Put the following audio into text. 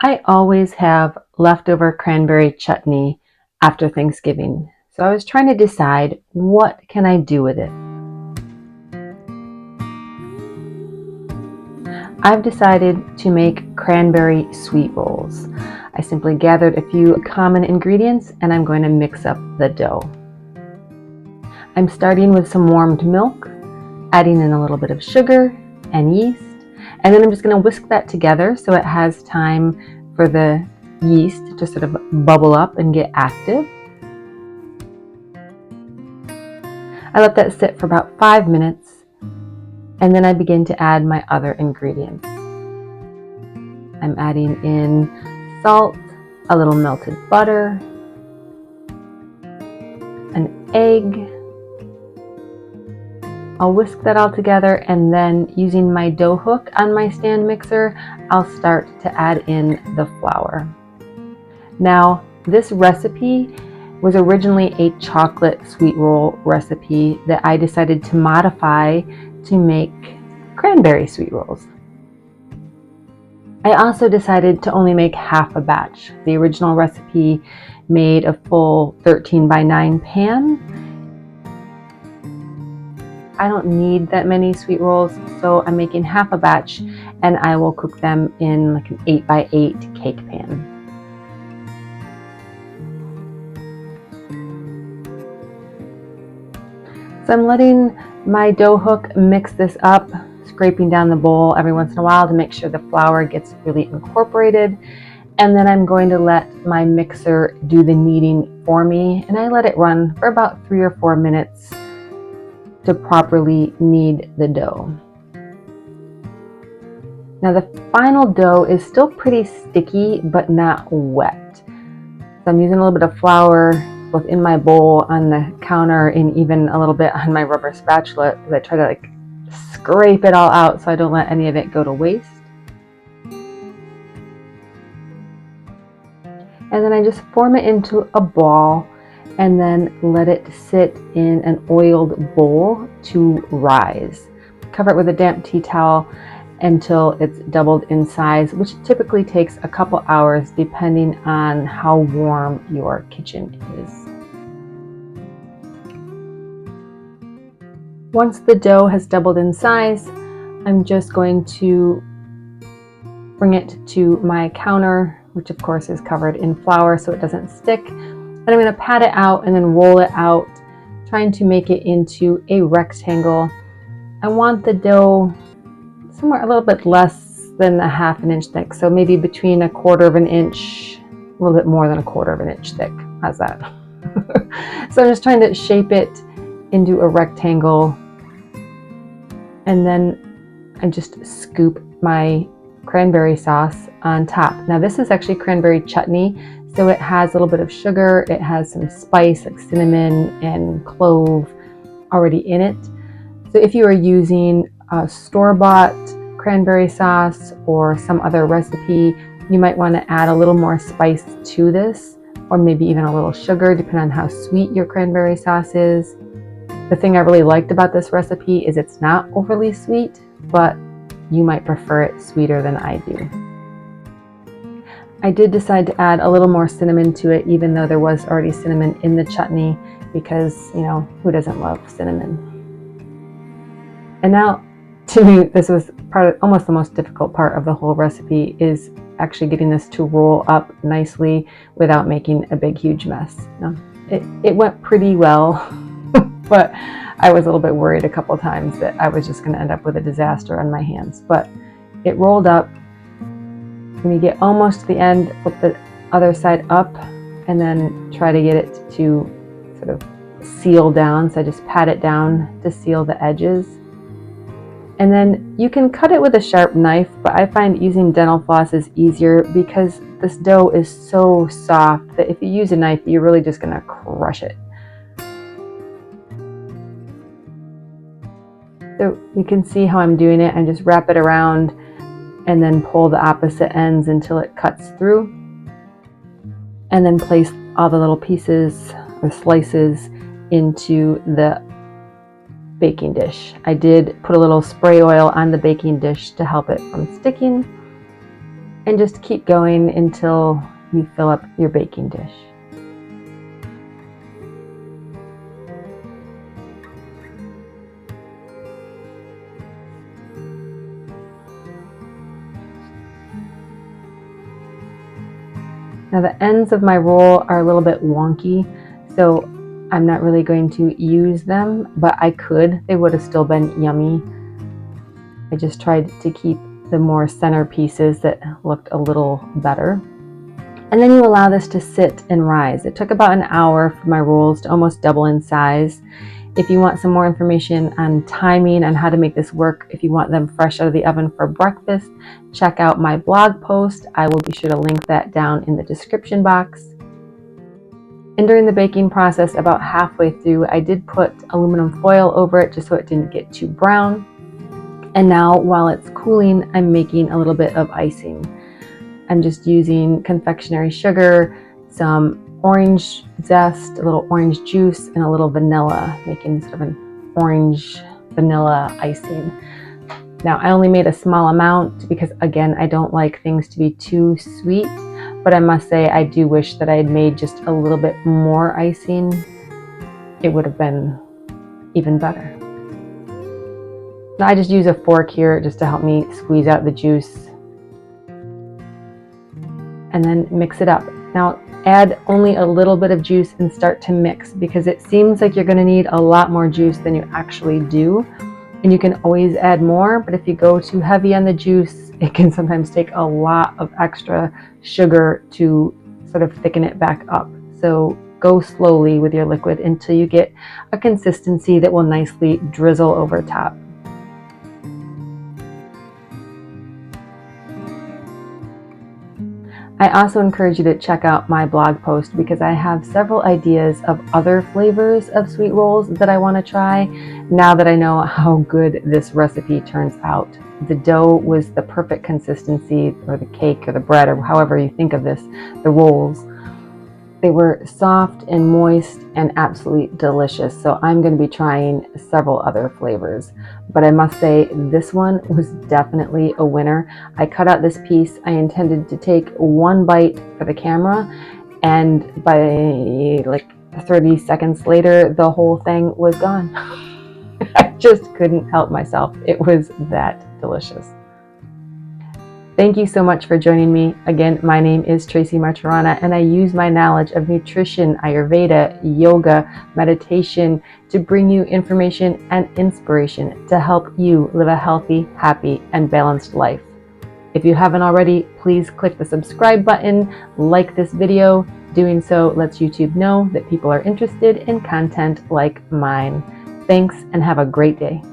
I always have leftover cranberry chutney after Thanksgiving, so I was trying to decide what can I do with it. I've decided to make cranberry sweet rolls. I simply gathered a few common ingredients and I'm going to mix up the dough. I'm starting with some warmed milk, adding in a little bit of sugar and yeast, and then I'm just going to whisk that together so it has time for the yeast to sort of bubble up and get active. I let that sit for about 5 minutes, and then I begin to add my other ingredients. I'm adding in salt, a little melted butter, an egg. I'll whisk that all together, and then using my dough hook on my stand mixer, I'll start to add in the flour. Now, this recipe was originally a chocolate sweet roll recipe that I decided to modify to make cranberry sweet rolls. I also decided to only make half a batch. The original recipe made a full 13 by 9 pan. I don't need that many sweet rolls, so I'm making half a batch and I will cook them in like an 8 by 8 cake pan. So I'm letting my dough hook mix this up, scraping down the bowl every once in a while to make sure the flour gets really incorporated. And then I'm going to let my mixer do the kneading for me, and I let it run for about 3 or 4 minutes to properly knead the dough. Now the final dough is still pretty sticky but not wet. So I'm using a little bit of flour both in my bowl, on the counter, and even a little bit on my rubber spatula because I try to scrape it all out so I don't let any of it go to waste. And then I just form it into a ball and then let it sit in an oiled bowl to rise. Cover it with a damp tea towel until it's doubled in size, which typically takes a couple hours depending on how warm your kitchen is. Once the dough has doubled in size, I'm just going to bring it to my counter, which of course is covered in flour so it doesn't stick. And I'm going to pat it out and then roll it out, trying to make it into a rectangle. I want the dough somewhere a little bit less than a half an inch thick, so maybe between 1/4 of an inch, a little bit more than 1/4 of an inch thick. How's that? So I'm just trying to shape it into a rectangle, and then I just scoop my cranberry sauce on top. Now this is actually cranberry chutney, so it has a little bit of sugar, it has some spice like cinnamon and clove already in it. So if you are using a store-bought cranberry sauce or some other recipe, you might want to add a little more spice to this, or maybe even a little sugar depending on how sweet your cranberry sauce is. The thing I really liked about this recipe is it's not overly sweet, but you might prefer it sweeter than I do. I did decide to add a little more cinnamon to it, even though there was already cinnamon in the chutney, because, who doesn't love cinnamon? And now, to me, this was almost the most difficult part of the whole recipe, is actually getting this to roll up nicely without making a big, huge mess. Now, it went pretty well, but I was a little bit worried a couple times that I was just going to end up with a disaster on my hands. But it rolled up. When you get almost to the end, flip the other side up and then try to get it to sort of seal down. So I just pat it down to seal the edges. And then you can cut it with a sharp knife, but I find using dental floss is easier because this dough is so soft that if you use a knife, you're really just going to crush it. So you can see how I'm doing it. I just wrap it around and then pull the opposite ends until it cuts through. And then place all the little pieces or slices into the baking dish. I did put a little spray oil on the baking dish to help it from sticking. and just keep going until you fill up your baking dish. Now the ends of my roll are a little bit wonky, so I'm not really going to use them, but I could. They would have still been yummy. I just tried to keep the more center pieces that looked a little better. And then you allow this to sit and rise. It took about an hour for my rolls to almost double in size. If you want some more information on timing and how to make this work, if you want them fresh out of the oven for breakfast, check out my blog post. I will be sure to link that down in the description box. And during the baking process, about halfway through, I did put aluminum foil over it just so it didn't get too brown. And now while it's cooling, I'm making a little bit of icing. I'm just using confectionery sugar, some orange zest, a little orange juice, and a little vanilla, making sort of an orange vanilla icing. Now I only made a small amount because, again, I don't like things to be too sweet, but I must say I do wish that I had made just a little bit more icing. It would have been even better. Now I just use a fork here just to help me squeeze out the juice and then mix it up. Now add only a little bit of juice and start to mix, because it seems like you're going to need a lot more juice than you actually do. And you can always add more, but if you go too heavy on the juice, it can sometimes take a lot of extra sugar to sort of thicken it back up. So go slowly with your liquid until you get a consistency that will nicely drizzle over top. I also encourage you to check out my blog post because I have several ideas of other flavors of sweet rolls that I want to try now that I know how good this recipe turns out. The dough was the perfect consistency, or the cake or the bread, or however you think of this, the rolls. They were soft and moist and absolutely delicious. So I'm going to be trying several other flavors. But I must say this one was definitely a winner. I cut out this piece. I intended to take one bite for the camera, and by like 30 seconds later, the whole thing was gone. I just couldn't help myself. It was that delicious. Thank you so much for joining me. Again, my name is Tracy Martirana, and I use my knowledge of nutrition, Ayurveda, yoga, meditation to bring you information and inspiration to help you live a healthy, happy, and balanced life. If you haven't already, please click the subscribe button, like this video. Doing so lets YouTube know that people are interested in content like mine. Thanks, and have a great day.